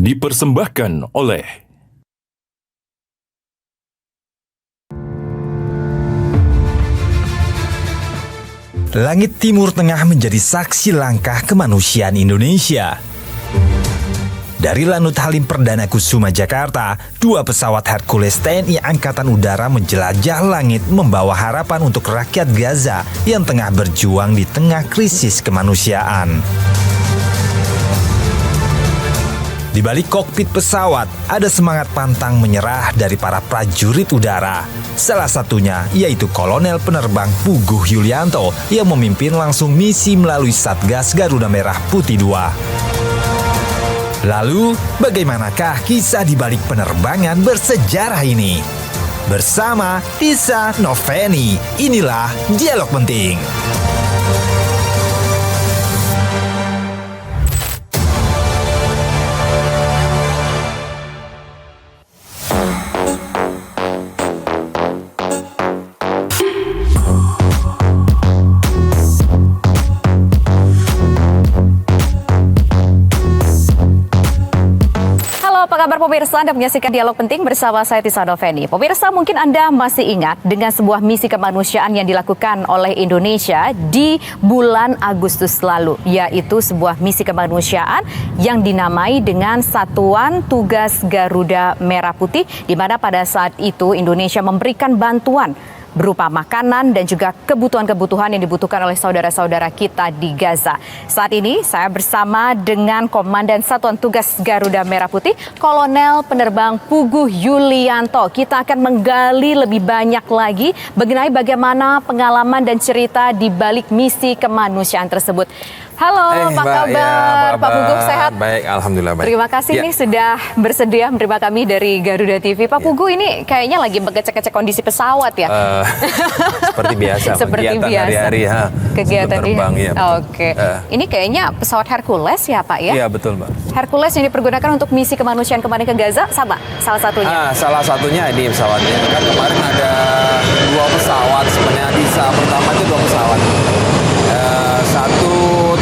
dipersembahkan oleh Langit Timur Tengah menjadi saksi langkah kemanusiaan Indonesia. Dari Lanut Halim Perdana Kusuma Jakarta, 2 pesawat Hercules TNI Angkatan Udara menjelajah langit membawa harapan untuk rakyat Gaza yang tengah berjuang di tengah krisis kemanusiaan. Di balik kokpit pesawat, ada semangat pantang menyerah dari para prajurit udara. Salah satunya yaitu Kolonel Penerbang Puguh Yulianto yang memimpin langsung misi melalui Satgas Garuda Merah Putih II. Lalu, bagaimanakah kisah di balik penerbangan bersejarah ini? Bersama Tisa Noveni, inilah Dialog Penting. Apa kabar pemirsa? Anda menyaksikan Dialog Penting bersama saya Tisa Noveni. Pemirsa, mungkin Anda masih ingat dengan sebuah misi kemanusiaan yang dilakukan oleh Indonesia di bulan Agustus lalu, yaitu sebuah misi kemanusiaan yang dinamai dengan Satuan Tugas Garuda Merah Putih, di mana pada saat itu Indonesia memberikan bantuan berupa makanan dan juga kebutuhan-kebutuhan yang dibutuhkan oleh saudara-saudara kita di Gaza. Saat ini saya bersama dengan Komandan Satuan Tugas Garuda Merah Putih, Kolonel Penerbang Puguh Yulianto. Kita akan menggali lebih banyak lagi mengenai bagaimana pengalaman dan cerita di balik misi kemanusiaan tersebut. Halo, apa kabar? Pak Puguh, sehat? Baik, alhamdulillah baik. Terima kasih nih sudah bersedia menerima kami dari Garuda TV. Pak Puguh, ini kayaknya lagi ngecek-ngecek kondisi pesawat ya? Seperti biasa, seperti kegiatan biasa. hari-hari. Kegiatan terbang, ya. Oke. Ini kayaknya pesawat Hercules ya Pak ya? Iya, betul Mbak. Hercules yang dipergunakan untuk misi kemanusiaan kemarin ke Gaza, sama salah satunya? Salah satunya ini pesawatnya. Kan kemarin ada 2 pesawat sebenarnya. Pertama itu 2 pesawat. Satu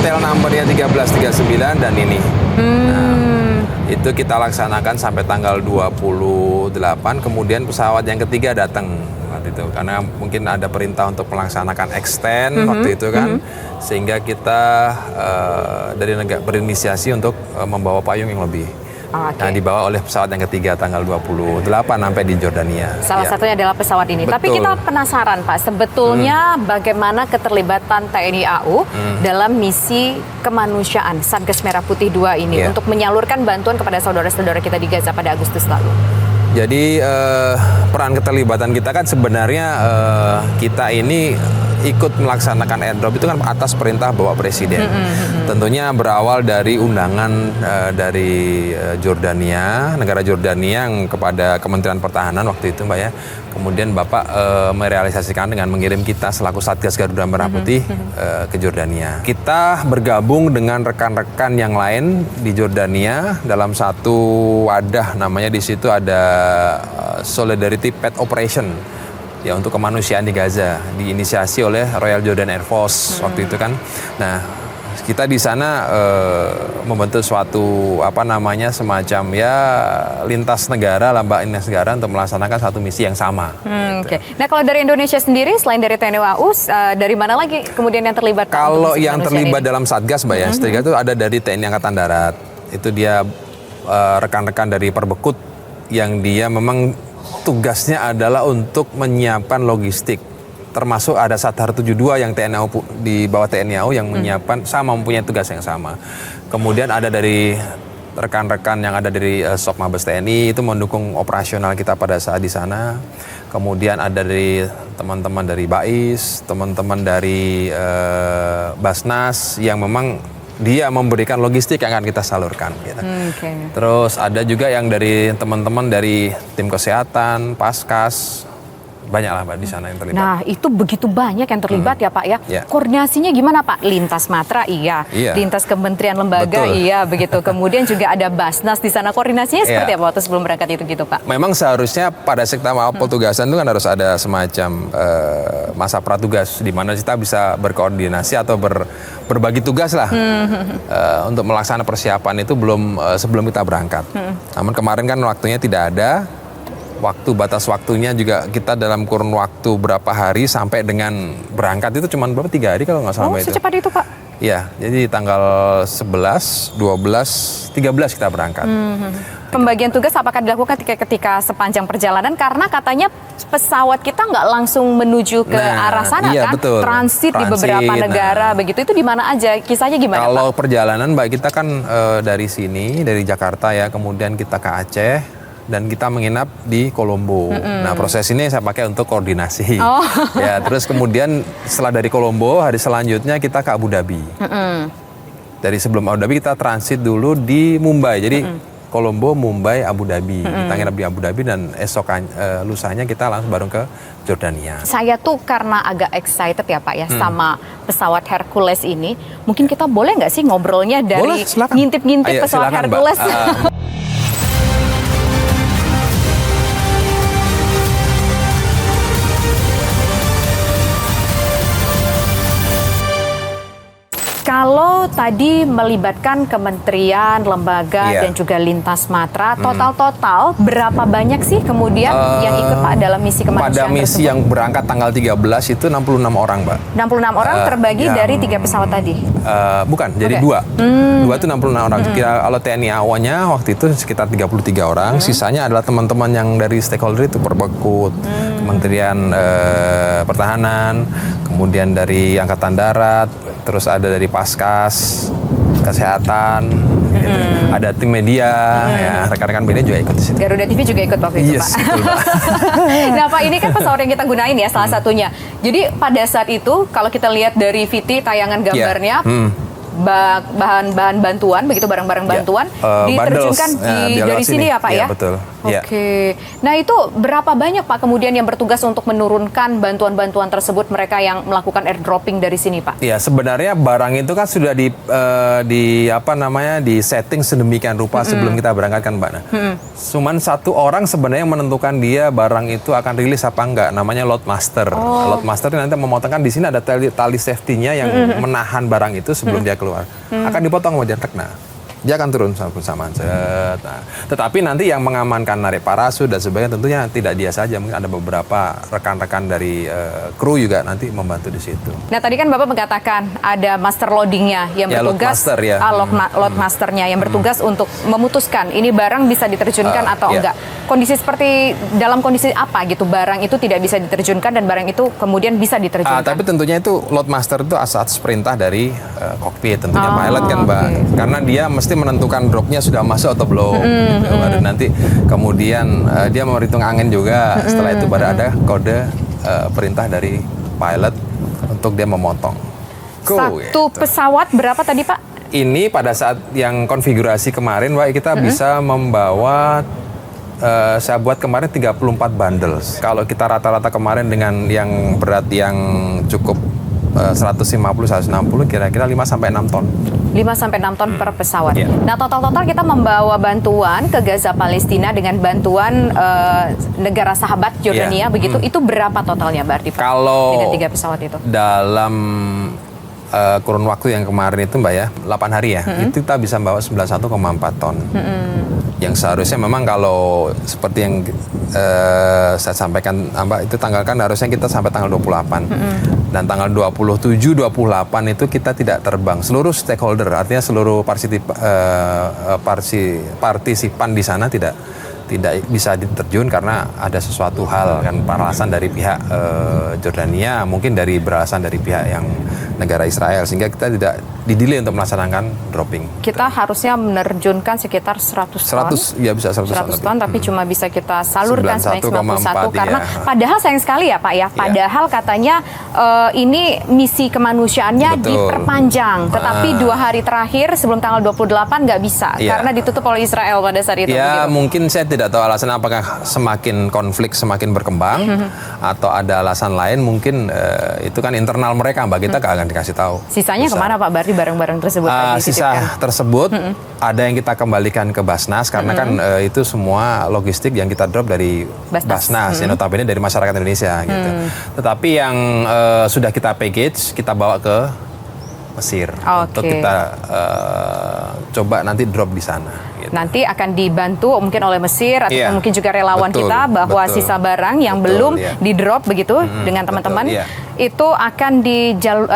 tail numbernya 1339 dan ini. Nah, itu kita laksanakan sampai tanggal 28. Kemudian pesawat yang ketiga datang waktu itu karena mungkin ada perintah untuk melaksanakan extend waktu itu kan, sehingga kita dari negara berinisiasi untuk membawa payung yang lebih. Okay. Nah, dibawa oleh pesawat yang ketiga tanggal 28 sampai di Jordania. Salah satunya adalah pesawat ini. Betul. Tapi kita penasaran Pak, sebetulnya bagaimana keterlibatan TNI AU dalam misi kemanusiaan Satgas Merah Putih II ini untuk menyalurkan bantuan kepada saudara-saudara kita di Gaza pada Agustus lalu? Jadi peran keterlibatan kita kan sebenarnya kita ini ikut melaksanakan airdrop itu kan atas perintah Bapak Presiden. Tentunya berawal dari undangan dari Jordania, negara Jordania yang kepada Kementerian Pertahanan waktu itu Mbak ya. Kemudian Bapak merealisasikan dengan mengirim kita selaku Satgas Garuda Merah Putih ke Jordania. Kita bergabung dengan rekan-rekan yang lain di Jordania dalam satu wadah, namanya di situ ada Solidarity Pet Operation. Ya, untuk kemanusiaan di Gaza, diinisiasi oleh Royal Jordan Air Force waktu itu kan. Nah, kita di sana membentuk suatu semacam ya lintas negara lah Mbak, lintas negara untuk melaksanakan satu misi yang sama. Oke. Nah, kalau dari Indonesia sendiri selain dari TNI AU, dari mana lagi kemudian yang terlibat? Kalau yang terlibat dalam Satgas Mbak ya, setelah itu ada dari TNI Angkatan Darat. Itu dia rekan-rekan dari Perbekut yang dia memang tugasnya adalah untuk menyiapkan logistik, termasuk ada Sathar 72 yang TNI AU, di bawah TNI AU yang menyiapkan sama, mempunyai tugas yang sama. Kemudian ada dari rekan-rekan yang ada dari Sok Mabes TNI itu mendukung operasional kita pada saat di sana. Kemudian ada dari teman-teman dari BAIS, teman-teman dari Basnas yang memang dia memberikan logistik yang akan kita salurkan. Gitu. Terus ada juga yang dari teman-teman dari tim kesehatan, Paskas, Banyak lah Mbak di sana yang terlibat. Nah, itu begitu banyak yang terlibat ya Pak ya. Ya. Koordinasinya gimana Pak? Lintas Matra iya, lintas kementerian lembaga Betul. iya begitu. Kemudian juga ada Basnas di sana. Koordinasinya seperti apa waktu sebelum berangkat itu gitu Pak? Memang seharusnya pada sektor petugasan itu kan harus ada semacam masa pratugas di mana kita bisa berkoordinasi atau berbagi tugas lah untuk melaksanakan persiapan itu sebelum kita berangkat. Namun kemarin kan waktunya tidak ada. Batas waktunya juga kita dalam kurun waktu berapa hari sampai dengan berangkat itu cuma 3 hari kalau nggak salah itu. Secepat itu Pak? Iya, jadi tanggal 11, 12, 13 kita berangkat. Pembagian tugas apakah dilakukan ketika sepanjang perjalanan? Karena katanya pesawat kita nggak langsung menuju ke arah sana iya, kan? Betul. Transit di beberapa negara begitu. Itu di mana aja? Kisahnya gimana Kalau Pak? perjalanan Mbak, kita kan dari sini, dari Jakarta ya, kemudian kita ke Aceh, dan kita menginap di Kolombo. Nah, proses ini saya pakai untuk koordinasi. Ya, terus kemudian setelah dari Kolombo, hari selanjutnya kita ke Abu Dhabi. Dari sebelum Abu Dhabi kita transit dulu di Mumbai. Jadi Kolombo, Mumbai, Abu Dhabi. Kita nginap di Abu Dhabi dan lusanya kita langsung baru ke Jordania. Saya tuh karena agak excited ya Pak ya sama pesawat Hercules ini. Mungkin kita boleh nggak sih ngobrolnya dari ngintip-ngintip pesawat silakan, Hercules? Kalau tadi melibatkan kementerian, lembaga, dan juga lintas matra, total berapa banyak sih kemudian yang ikut Pak dalam misi kemanusiaan Pada misi yang berangkat tanggal 13 itu 66 orang Mbak. 66 orang terbagi dari 3 pesawat tadi? Bukan, jadi 2. 2 itu 66 orang. Kalau TNI AWOnya waktu itu sekitar 33 orang, sisanya adalah teman-teman yang dari stakeholder itu Perbekut, Kementerian Pertahanan, kemudian dari Angkatan Darat, terus ada dari Paskas, Kesehatan, gitu. Ada tim media, ya rekan-rekan media juga ikut di situ. Garuda TV juga ikut waktu itu Pak. Betul, Pak. Nah Pak, ini kan pesawat yang kita gunain ya salah satunya. Jadi pada saat itu kalau kita lihat dari VT tayangan gambarnya, bahan-bahan bantuan, begitu barang-barang bantuan diterjunkan dari sini ya Pak ya? Betul. Oke. Nah itu berapa banyak Pak kemudian yang bertugas untuk menurunkan bantuan-bantuan tersebut, mereka yang melakukan airdropping dari sini Pak? Ya sebenarnya barang itu kan sudah di setting sedemikian rupa sebelum kita berangkat kan Mbak. Cuman satu orang sebenarnya yang menentukan dia barang itu akan rilis apa enggak, namanya load master. Load master nanti memotongkan di sini ada tali safety-nya yang menahan barang itu sebelum dia keluar. Akan dipotong sama dia dia akan turun sama nah, tetapi nanti yang mengamankan narik parasut dan sebagainya tentunya tidak dia saja, mungkin ada beberapa rekan-rekan dari kru juga nanti membantu di situ. Nah tadi kan Bapak mengatakan ada master loadingnya yang bertugas, load masternya yang bertugas untuk memutuskan ini barang bisa diterjunkan atau enggak. Kondisi seperti dalam kondisi apa gitu barang itu tidak bisa diterjunkan dan barang itu kemudian bisa diterjunkan. Tapi tentunya itu load master itu atas perintah dari kokpit tentunya pilot kan Mbak, karena dia mesti menentukan dropnya sudah masuk atau belum. Baru nanti kemudian dia menghitung angin juga. Setelah itu baru ada kode perintah dari pilot untuk dia memotong. Satu pesawat berapa tadi Pak? Ini pada saat yang konfigurasi kemarin Mbak, kita bisa membawa saya buat kemarin 34 bundles. Kalau kita rata-rata kemarin dengan yang berat yang cukup 150-160 kira-kira 5-6 ton. 5-6 ton per pesawat. Nah total kita membawa bantuan ke Gaza Palestina dengan bantuan negara sahabat Jordania begitu. Itu berapa totalnya berarti Pak? Kalau dengan 3 pesawat itu? Dalam kurun waktu yang kemarin itu Mbak ya, 8 hari ya, itu kita bisa bawa 91,4 ton. Yang seharusnya memang kalau seperti yang saya sampaikan Mbak, itu tanggal kan harusnya kita sampai tanggal 28. Dan tanggal 27, 28 itu kita tidak terbang. Seluruh stakeholder, artinya seluruh partisipan di sana tidak bisa diterjun karena ada sesuatu hal kan, alasan dari pihak Jordania, mungkin beralasan dari pihak yang negara Israel, sehingga kita tidak didelay untuk melaksanakan dropping. Kita harusnya menerjunkan sekitar 100 ton. 100, ya bisa 100 ton, tapi cuma bisa kita salurkan sebanyak 91 karena ya. padahal sayang sekali ya Pak ya, padahal katanya ini misi kemanusiaannya diperpanjang, tetapi 2 hari terakhir sebelum tanggal 28 nggak bisa karena ditutup oleh Israel pada saat itu. Ya begitu. mungkin saya tidak tahu alasan, apakah semakin konflik semakin berkembang atau ada alasan lain, mungkin itu kan internal mereka, Mbak, kita nggak akan dikasih tahu. Sisanya kemana Pak? Berarti barang-barang tersebut sisa tersebut ada yang kita kembalikan ke Basnas karena kan itu semua logistik yang kita drop dari Basnas, yang notabene dari masyarakat Indonesia gitu. Tetapi yang sudah kita package, kita bawa ke Mesir untuk kita coba nanti drop di sana. Gitu. Nanti akan dibantu mungkin oleh Mesir atau mungkin juga relawan kita bahwa sisa barang yang belum di drop begitu dengan teman-teman itu akan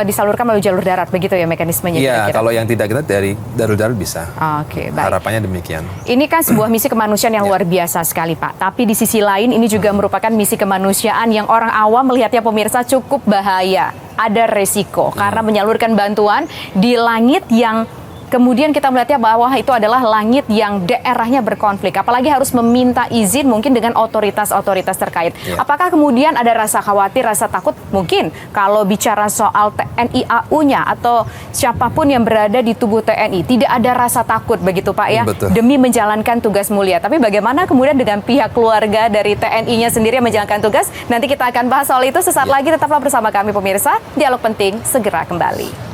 disalurkan melalui jalur darat begitu ya mekanismenya. Iya, kalau yang tidak kita dari jalur darat bisa. Oke, baik. Harapannya demikian. Ini kan sebuah misi kemanusiaan yang luar biasa sekali Pak. Tapi di sisi lain ini juga merupakan misi kemanusiaan yang orang awam melihatnya pemirsa cukup bahaya. Ada resiko karena menyalurkan bantuan di langit yang kemudian kita melihatnya bahwa itu adalah langit yang daerahnya berkonflik. Apalagi harus meminta izin mungkin dengan otoritas-otoritas terkait. Apakah kemudian ada rasa khawatir, rasa takut? Mungkin kalau bicara soal TNI AU-nya atau siapapun yang berada di tubuh TNI, tidak ada rasa takut begitu Pak ya? Betul. Demi menjalankan tugas mulia. Tapi bagaimana kemudian dengan pihak keluarga dari TNI-nya sendiri yang menjalankan tugas? Nanti kita akan bahas soal itu sesaat lagi. Tetaplah bersama kami pemirsa. Dialog Penting segera kembali.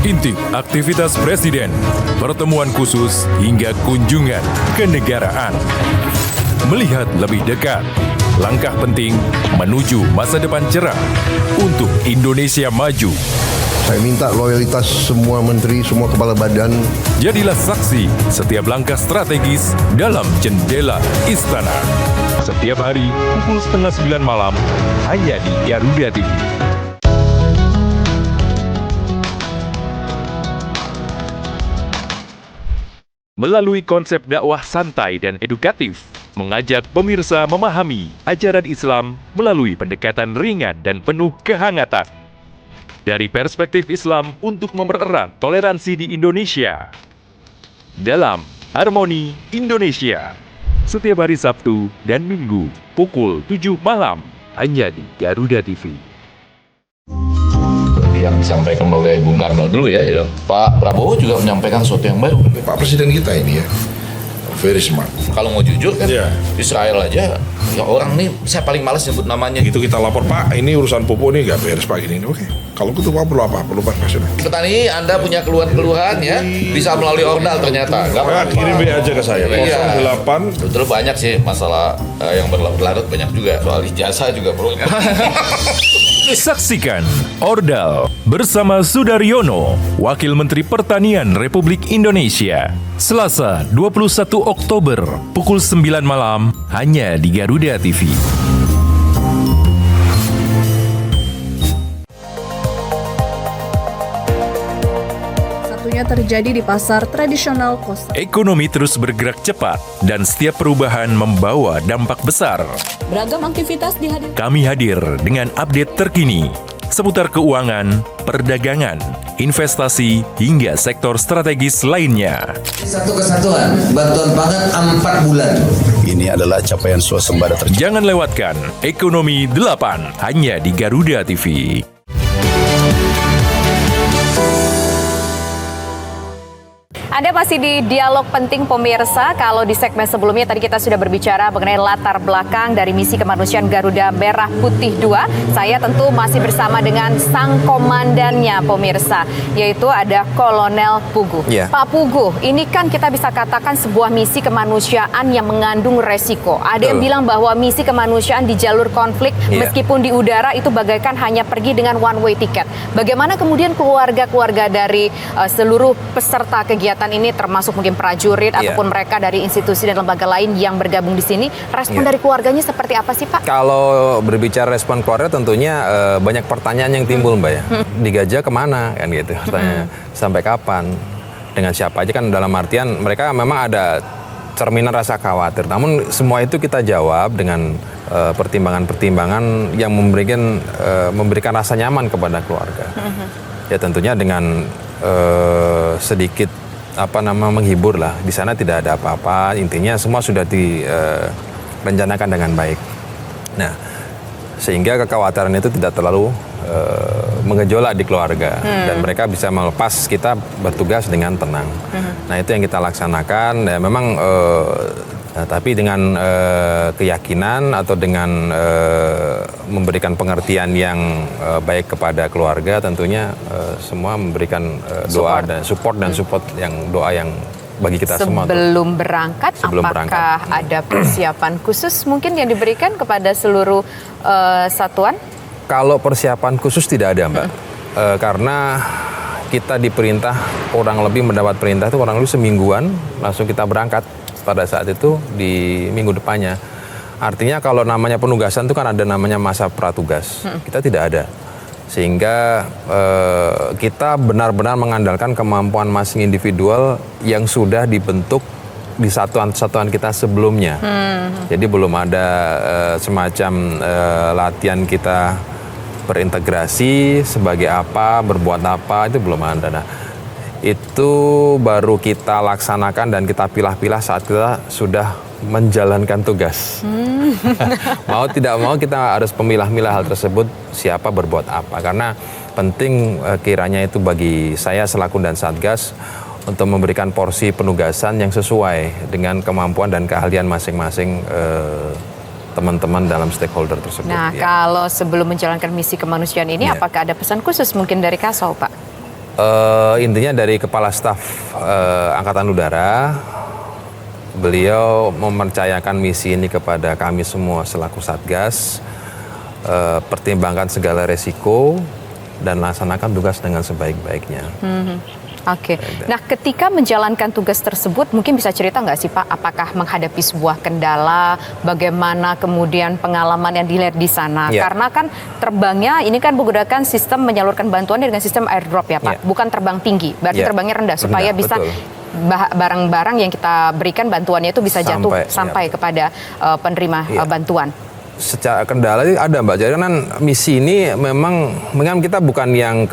Intip aktivitas Presiden, pertemuan khusus hingga kunjungan kenegaraan. Melihat lebih dekat, langkah penting menuju masa depan cerah untuk Indonesia maju. Saya minta loyalitas semua menteri, semua kepala badan. Jadilah saksi setiap langkah strategis dalam Jendela Istana. Setiap hari pukul 8:30 malam hanya di Garuda TV. Melalui konsep dakwah santai dan edukatif, mengajak pemirsa memahami ajaran Islam melalui pendekatan ringan dan penuh kehangatan. Dari perspektif Islam untuk mempererat toleransi di Indonesia. Dalam Harmoni Indonesia, setiap hari Sabtu dan Minggu, pukul 7 malam, hanya di Garuda TV. Yang disampaikan oleh Bung Karno dulu ya, Pak Prabowo juga menyampaikan sesuatu yang baru. Pak Presiden kita ini ya, very smart. Kalau mau jujur kan, Israel aja, ya orang nih saya paling malas nyebut namanya. Gitu kita lapor, Pak, ini urusan pupuk nih gak beres Pak gini. Oke, kalau gitu Pak perlu apa? Perlu Pak Presiden. Petani, Anda punya keluhan-keluhan ya, bisa melalui ordal ternyata. Kirim WA aja ke saya, 08. Betul banyak sih masalah yang berlarut banyak juga. Soal ijazah juga perlu. Saksikan Ordal bersama Sudaryono, Wakil Menteri Pertanian Republik Indonesia. Selasa 21 Oktober pukul 9 malam hanya di Garuda TV. Satunya terjadi di pasar tradisional Koster. Ekonomi terus bergerak cepat dan setiap perubahan membawa dampak besar. Beragam aktivitas dihadirkan. Kami hadir dengan update terkini seputar keuangan, perdagangan, investasi, hingga sektor strategis lainnya. Satu kesatuan, bantuan pangan 4 bulan. Ini adalah capaian swasembada tercapai. Jangan lewatkan Ekonomi 8 hanya di Garuda TV. Anda masih di Dialog Penting pemirsa. Kalau di segmen sebelumnya tadi kita sudah berbicara mengenai latar belakang dari misi kemanusiaan Garuda Merah Putih 2. Saya tentu masih bersama dengan sang komandannya pemirsa, yaitu ada Kolonel Pugu. Pak Pugu, ini kan kita bisa katakan sebuah misi kemanusiaan yang mengandung resiko. Ada yang bilang bahwa misi kemanusiaan di jalur konflik meskipun di udara itu bagaikan hanya pergi dengan one way ticket. Bagaimana kemudian keluarga-keluarga dari seluruh peserta kegiatan ini, termasuk mungkin prajurit ataupun mereka dari institusi dan lembaga lain yang bergabung di sini, respon dari keluarganya seperti apa sih Pak? Kalau berbicara respon keluarga tentunya banyak pertanyaan yang timbul Mbak ya. Di Gaza kemana kan gitu, sampai kapan, dengan siapa aja kan, dalam artian mereka memang ada cerminan rasa khawatir. Namun semua itu kita jawab dengan pertimbangan-pertimbangan yang memberikan rasa nyaman kepada keluarga. Ya tentunya dengan sedikit menghibur lah. Di sana tidak ada apa-apa. Intinya semua sudah direncanakan dengan baik. Nah, sehingga kekhawatiran itu tidak terlalu mengejolak di keluarga dan mereka bisa melepas kita bertugas dengan tenang. Nah, itu yang kita laksanakan. Ya, memang tapi dengan keyakinan atau dengan memberikan pengertian yang baik kepada keluarga, tentunya semua memberikan doa dan support doa yang bagi kita semua. Sebelum berangkat, apakah ada persiapan khusus mungkin yang diberikan kepada seluruh satuan? Kalau persiapan khusus tidak ada, Mbak. Karena kita diperintah, kurang lebih mendapat perintah itu kurang lebih semingguan, langsung kita berangkat pada saat itu di minggu depannya. Artinya kalau namanya penugasan itu kan ada namanya masa pratugas. Kita tidak ada. Sehingga kita benar-benar mengandalkan kemampuan masing individual yang sudah dibentuk di satuan-satuan kita sebelumnya. Jadi belum ada semacam latihan kita berintegrasi sebagai apa, berbuat apa, itu belum ada. Nah, itu baru kita laksanakan dan kita pilah-pilah saat kita sudah menjalankan tugas. Mau tidak mau kita harus memilah-milah hal tersebut, siapa berbuat apa. Karena penting kiranya itu bagi saya selaku dan Satgas untuk memberikan porsi penugasan yang sesuai dengan kemampuan dan keahlian masing-masing teman-teman dalam stakeholder tersebut. Nah, kalau sebelum menjalankan misi kemanusiaan ini, apakah ada pesan khusus mungkin dari Kasau, Pak? Intinya dari Kepala Staf Angkatan Udara, beliau mempercayakan misi ini kepada kami semua selaku Satgas, pertimbangkan segala resiko dan laksanakan tugas dengan sebaik-baiknya. Oke. Nah, ketika menjalankan tugas tersebut, mungkin bisa cerita nggak sih Pak, apakah menghadapi sebuah kendala, bagaimana kemudian pengalaman yang dilihat di sana? Karena kan terbangnya ini kan menggunakan sistem menyalurkan bantuan dengan sistem airdrop ya Pak, bukan terbang tinggi, berarti terbangnya rendah supaya bisa barang-barang yang kita berikan bantuannya itu bisa jatuh sampai kepada penerima bantuan. Secara kendala ada Mbak, jadi kan misi ini memang kita bukan yang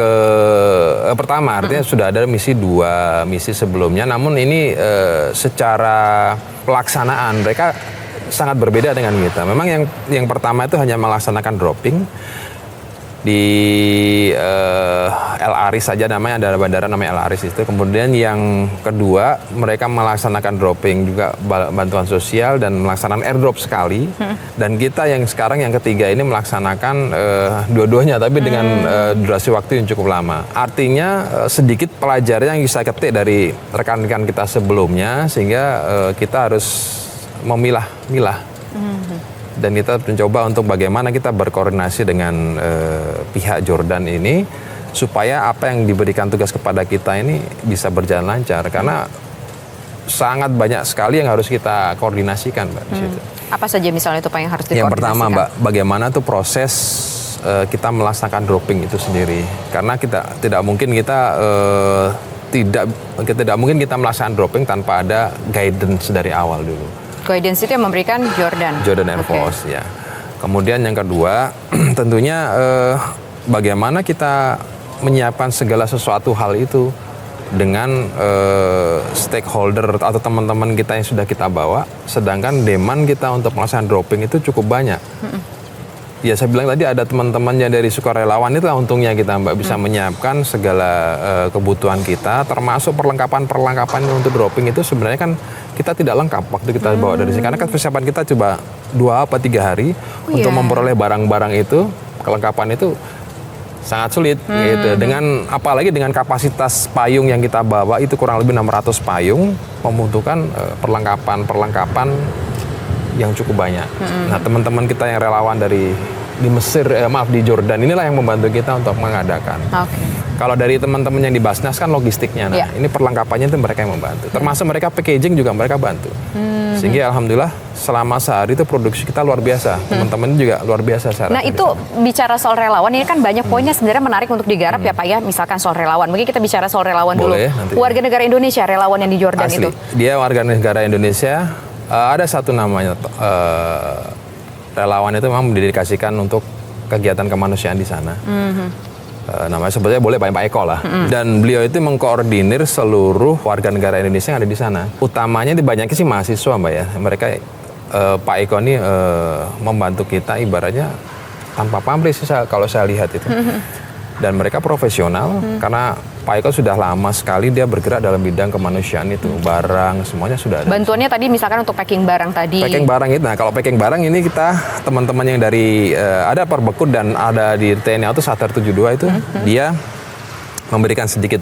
pertama, artinya sudah ada dua misi sebelumnya, namun ini secara pelaksanaan mereka sangat berbeda dengan kita. Memang yang pertama itu hanya melaksanakan dropping di El Aris saja, namanya ada bandara namanya El Aris itu. Kemudian yang kedua mereka melaksanakan dropping juga bantuan sosial dan melaksanakan airdrop sekali. Dan kita yang sekarang yang ketiga ini melaksanakan dua-duanya tapi dengan durasi waktu yang cukup lama. Artinya sedikit pelajaran yang bisa ketik dari rekan-rekan kita sebelumnya, sehingga kita harus memilah-milah. Dan kita mencoba untuk bagaimana kita berkoordinasi dengan pihak Jordan ini supaya apa yang diberikan tugas kepada kita ini bisa berjalan lancar, karena sangat banyak sekali yang harus kita koordinasikan, Mbak, di situ. Apa saja misalnya itu Pak yang harus dikoordinasikan? Yang pertama, Mbak, bagaimana tuh proses kita melaksanakan dropping itu sendiri, karena kita tidak mungkin kita melaksanakan dropping tanpa ada guidance dari awal dulu. Guidance itu yang memberikan Jordan Air Force, ya. Kemudian yang kedua, tentunya bagaimana kita menyiapkan segala sesuatu hal itu dengan stakeholder atau teman-teman kita yang sudah kita bawa, sedangkan demand kita untuk melaksanakan dropping itu cukup banyak. Ya, saya bilang tadi ada teman-teman yang dari sukarelawan, itulah untungnya kita, Mbak, bisa menyiapkan segala kebutuhan kita, termasuk perlengkapan untuk dropping itu sebenarnya kan kita tidak lengkap waktu kita bawa dari sini, karena kan persiapan kita coba 2-3 hari untuk memperoleh barang-barang itu, kelengkapan itu sangat sulit gitu. Dengan apalagi dengan kapasitas payung yang kita bawa itu kurang lebih 600 payung, membutuhkan perlengkapan yang cukup banyak. Nah, teman-teman kita yang relawan dari di Mesir, di Jordan. Inilah yang membantu kita untuk mengadakan. Oke. Kalau dari teman-teman yang di Basnas kan logistiknya, nah Iya. ini perlengkapannya itu mereka yang membantu. Termasuk mereka packaging juga mereka bantu. Sehingga alhamdulillah selama sehari itu produksi kita luar biasa. Teman-teman juga luar biasa. Nah itu bicara soal relawan, ini kan banyak poinnya sebenarnya menarik untuk digarap ya Pak ya. Misalkan soal relawan, mungkin kita bicara soal relawan Boleh, dulu. nanti. Warga negara Indonesia, relawan yang di Jordan Asli. itu. Dia warga negara Indonesia. Ada satu namanya relawan itu memang mendedikasikan untuk kegiatan kemanusiaan di sana. Namanya sebetulnya boleh Pak Eko lah. Dan beliau itu mengkoordinir seluruh warga negara Indonesia yang ada di sana. Utamanya dibanyakin sih mahasiswa Mbak ya. Mereka Pak Eko ini membantu kita ibaratnya tanpa pamrih sih kalau saya lihat itu. Dan mereka profesional karena Pak Eko sudah lama sekali dia bergerak dalam bidang kemanusiaan itu. Barang semuanya sudah ada. Bantuannya tadi misalkan untuk packing barang tadi. Packing barang itu, nah kalau packing barang ini kita teman-teman yang dari ada Perbekut dan ada di TNI Auto Satar 72 itu dia memberikan sedikit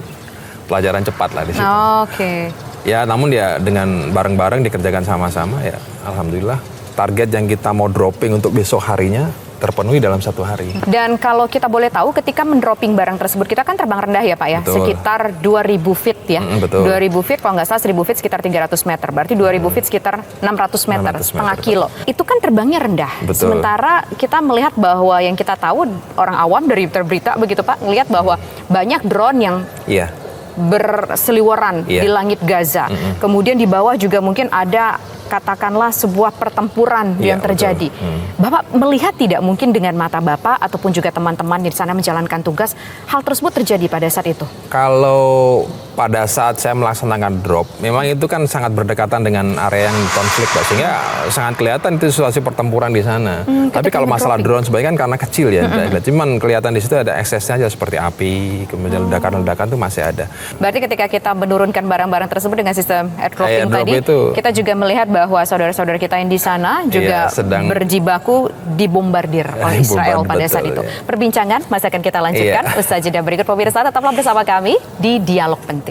pelajaran cepat lah di situ. Oke. Ya namun ya dengan bareng-bareng dikerjakan sama-sama ya alhamdulillah target yang kita mau dropping untuk besok harinya terpenuhi dalam satu hari. Dan kalau kita boleh tahu ketika mendropping barang tersebut, kita kan terbang rendah ya Pak ya, Betul. sekitar 2000 feet ya. Betul. 2000 feet kalau nggak salah 1000 feet sekitar 300 meter, berarti 2000 feet sekitar 600 meter, 600 setengah meter, kilo. Itu kan terbangnya rendah. Betul. Sementara kita melihat bahwa yang kita tahu orang awam dari berita begitu Pak, melihat bahwa banyak drone yang Iya. berseliweran Iya. di langit Gaza. Kemudian di bawah juga mungkin ada katakanlah sebuah pertempuran Iya, yang terjadi. Bapak melihat tidak mungkin dengan mata Bapak ataupun juga teman-teman di sana menjalankan tugas, hal tersebut terjadi pada saat itu? Kalau pada saat saya melaksanakan drop, memang itu kan sangat berdekatan dengan area yang konflik, Pak. Sehingga sangat kelihatan itu situasi pertempuran di sana. Tapi kalau masalah drone sebenarnya kan karena kecil ya, cuman kelihatan di situ ada eksesnya aja seperti api, kemudian ledakan-ledakan itu masih ada. Berarti ketika kita menurunkan barang-barang tersebut dengan sistem airdropping Airdrop tadi, itu, kita juga melihat bahwa saudara-saudara kita yang di sana juga sedang berjibaku dibombardir oleh Israel pada saat betul, itu. ya. Perbincangan masih akan kita lanjutkan usai jeda berikut. Pemirsa, tetaplah bersama kami di Dialog Penting.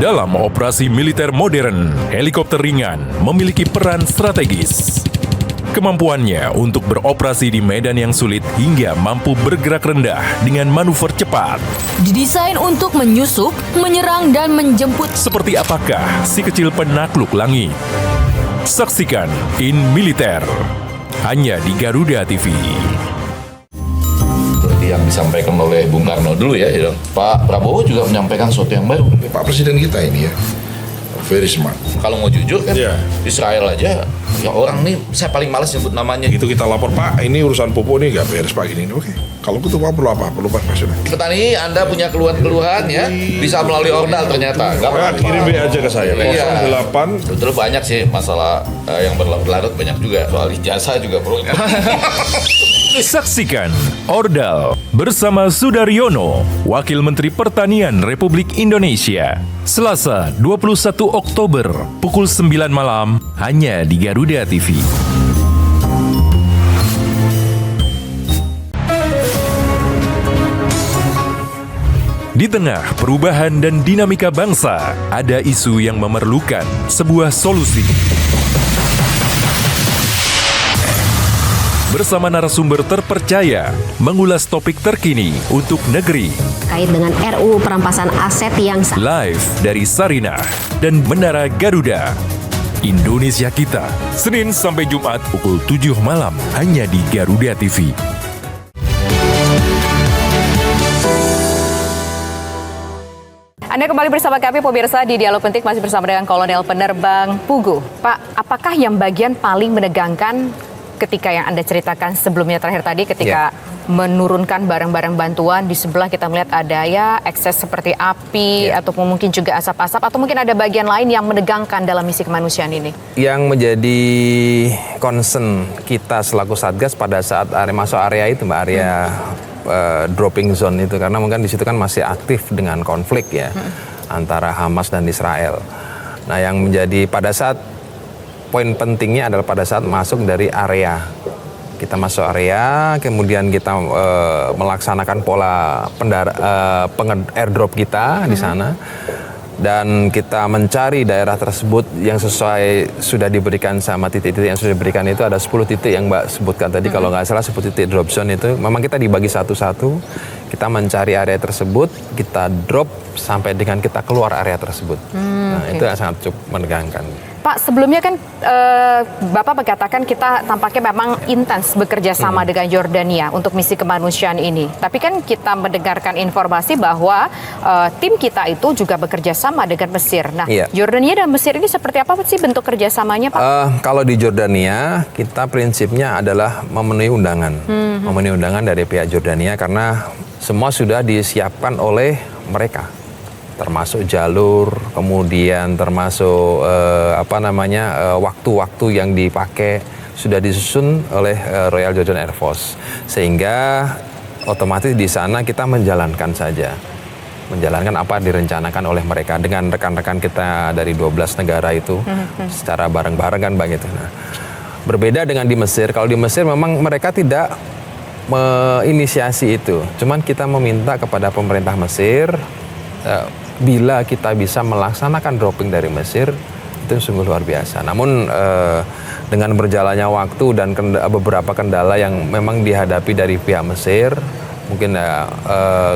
Dalam operasi militer modern, helikopter ringan memiliki peran strategis. Kemampuannya untuk beroperasi di medan yang sulit hingga mampu bergerak rendah dengan manuver cepat. Didesain untuk menyusup, menyerang, dan menjemput. Seperti apakah si kecil penakluk langit? Saksikan In Militer hanya di Garuda TV. Seperti yang disampaikan oleh Bung Karno dulu ya, Pak Prabowo juga menyampaikan sesuatu yang baru. Pak Presiden kita ini ya, very smart. Kalau mau jujur kan, Iya. Israel aja, ya orang nih saya paling malas nyebut namanya. Itu kita lapor, Pak, ini urusan pupuk nih gak beres Pak ini. Oke, kalau gitu Pak perlu apa? Perlu Pak Presiden. Petani, Anda punya keluhan-keluhan ya, bisa melalui ordal ternyata. Nggak Pak, apa-apa. kirim WA aja ke saya. Iya. 08. Sebetulnya banyak sih masalah yang berlarut-larut, banyak juga. Soal ijazah juga bro. Saksikan Ordal bersama Sudaryono, Wakil Menteri Pertanian Republik Indonesia. Selasa 21 Oktober pukul 9 malam hanya di Garuda TV. Di tengah perubahan dan dinamika bangsa, ada isu yang memerlukan sebuah solusi. Bersama narasumber terpercaya, mengulas topik terkini untuk negeri. Kait dengan RUU perampasan aset yang Live dari Sarinah dan Menara Garuda. Indonesia Kita, Senin sampai Jumat pukul 7 malam hanya di Garuda TV. Anda kembali bersama kami pemirsa di Dialog Penting, masih bersama dengan Kolonel Penerbang Pugu. Pak, apakah yang bagian paling menegangkan ketika yang Anda ceritakan sebelumnya terakhir tadi ketika menurunkan barang-barang bantuan, di sebelah kita melihat ada ya ekses seperti api ataupun mungkin juga asap-asap, atau mungkin ada bagian lain yang menegangkan dalam misi kemanusiaan ini? Yang menjadi concern kita selaku Satgas pada saat masuk area itu, Mbak, area dropping zone itu, karena mungkin di situ kan masih aktif dengan konflik ya antara Hamas dan Israel. Nah, yang menjadi pada saat poin pentingnya adalah pada saat masuk dari area Kita masuk area, kemudian kita melaksanakan pola airdrop kita di sana. Dan kita mencari daerah tersebut yang sesuai sudah diberikan sama titik-titik yang sudah diberikan itu ada 10 titik yang Mbak sebutkan tadi, kalau nggak salah 10 titik drop zone itu. Memang kita dibagi satu-satu, kita mencari area tersebut, kita drop sampai dengan kita keluar area tersebut. Itu yang sangat cukup menegangkan. Pak, sebelumnya kan Bapak mengatakan kita tampaknya memang intens bekerja sama dengan Yordania untuk misi kemanusiaan ini. Tapi kan kita mendengarkan informasi bahwa tim kita itu juga bekerja sama dengan Mesir. Nah, Yordania dan Mesir ini seperti apa sih bentuk kerjasamanya, Pak? Kalau di Yordania, kita prinsipnya adalah memenuhi undangan. Memenuhi undangan dari pihak Yordania karena semua sudah disiapkan oleh mereka. Termasuk jalur, kemudian termasuk waktu-waktu yang dipakai sudah disusun oleh Royal Jordan Air Force, sehingga otomatis di sana kita menjalankan saja, menjalankan apa direncanakan oleh mereka dengan rekan-rekan kita dari 12 negara itu secara bareng-bareng kan begitu. Nah, berbeda dengan di Mesir. Kalau di Mesir memang mereka tidak menginisiasi itu, cuman kita meminta kepada pemerintah Mesir. Bila kita bisa melaksanakan dropping dari Mesir, itu sungguh luar biasa. Namun dengan berjalannya waktu dan beberapa kendala yang memang dihadapi dari pihak Mesir, mungkin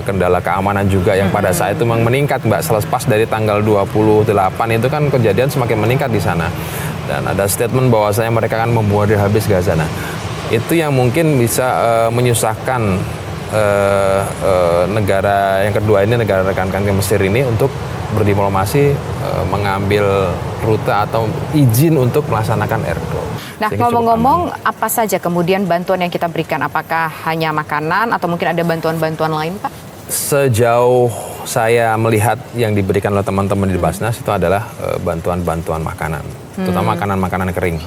kendala keamanan juga yang pada saat itu memang meningkat, Mbak. Selepas dari tanggal 28 itu kan kejadian semakin meningkat di sana. Dan ada statement bahwasanya mereka akan membunuh habis Gaza. Nah, itu yang mungkin bisa menyusahkan negara yang kedua ini, negara rekan-rekan Mesir ini untuk berdiplomasi mengambil rute atau izin untuk melaksanakan airdrop. Nah, ngomong-ngomong, apa saja kemudian bantuan yang kita berikan? Apakah hanya makanan atau mungkin ada bantuan-bantuan lain, Pak? Sejauh saya melihat yang diberikan oleh teman-teman di Basnas itu adalah bantuan-bantuan makanan, terutama makanan-makanan kering.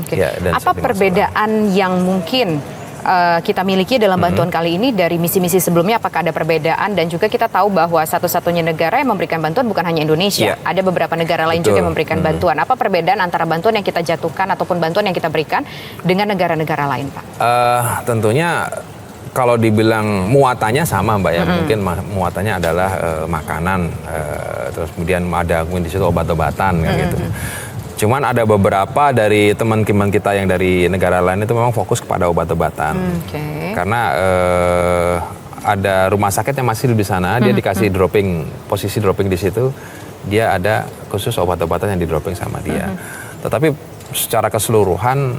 Ya, dan apa perbedaan yang mungkin kita miliki dalam bantuan kali ini dari misi-misi sebelumnya? Apakah ada perbedaan? Dan juga kita tahu bahwa satu-satunya negara yang memberikan bantuan bukan hanya Indonesia. Ada beberapa negara lain juga yang memberikan bantuan. Apa perbedaan antara bantuan yang kita jatuhkan ataupun bantuan yang kita berikan dengan negara-negara lain, Pak? Tentunya kalau dibilang muatannya sama, Mbak, ya. Mungkin muatannya adalah makanan, terus kemudian ada di situ obat-obatan kan gitu. Cuman ada beberapa dari teman-teman kita yang dari negara lain itu memang fokus kepada obat-obatan. Karena ada rumah sakit yang masih di sana, dia dikasih posisi dropping di situ, dia ada khusus obat-obatan yang di dropping sama dia. Tetapi secara keseluruhan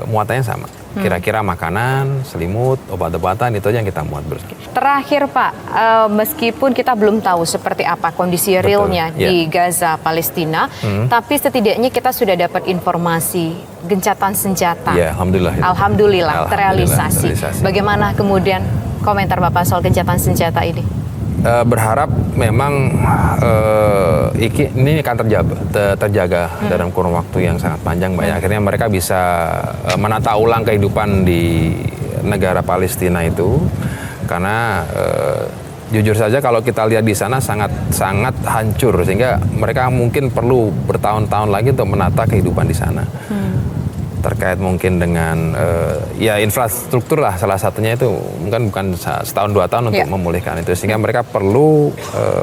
muatannya sama. Kira-kira makanan, selimut, obat-obatan itu aja yang kita muat bersama. Terakhir, Pak, meskipun kita belum tahu seperti apa kondisi realnya di Gaza, Palestina, tapi setidaknya kita sudah dapat informasi gencatan senjata. Ya, Alhamdulillah terrealisasi. Bagaimana kemudian komentar Bapak soal gencatan senjata ini? Berharap memang ini akan terjaga dalam kurun waktu yang sangat panjang, Mbak. Akhirnya mereka bisa menata ulang kehidupan di negara Palestina itu, karena jujur saja kalau kita lihat di sana sangat hancur, sehingga mereka mungkin perlu bertahun-tahun lagi untuk menata kehidupan di sana. Terkait mungkin dengan infrastruktur lah, salah satunya itu mungkin bukan setahun 2 tahun untuk memulihkan itu, sehingga mereka perlu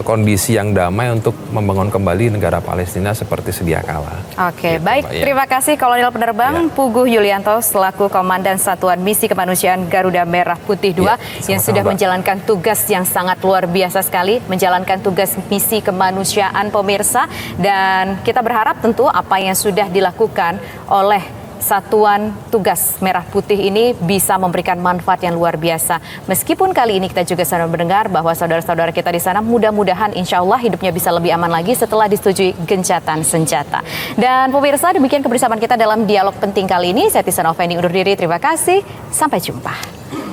kondisi yang damai untuk membangun kembali negara Palestina seperti sedia kala. Oke, gitu, baik. Terima kasih Kolonel Penerbang Puguh Yulianto selaku Komandan Satuan Misi Kemanusiaan Garuda Merah Putih 2 yang sudah menjalankan tugas yang sangat luar biasa sekali, menjalankan tugas misi kemanusiaan, pemirsa, dan kita berharap tentu apa yang sudah dilakukan oleh Satuan Tugas Merah Putih ini bisa memberikan manfaat yang luar biasa. Meskipun kali ini kita juga sedang mendengar bahwa saudara-saudara kita di sana mudah-mudahan insya Allah hidupnya bisa lebih aman lagi setelah disetujui gencatan senjata. Dan pemirsa, demikian kebersamaan kita dalam dialog penting kali ini. Saya Tisa Noveni undur diri. Terima kasih. Sampai jumpa.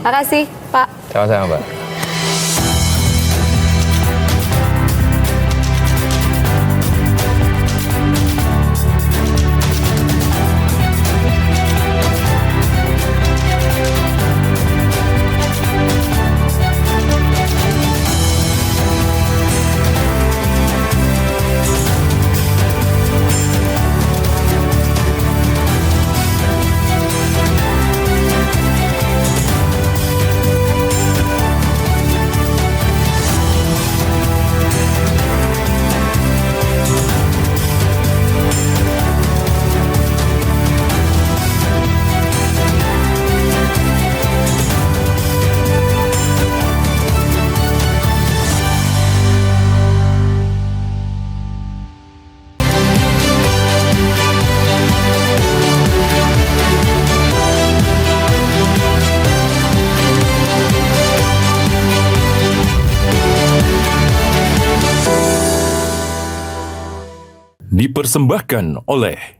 Terima kasih, Pak. Sama-sama, Mbak. Dipersembahkan oleh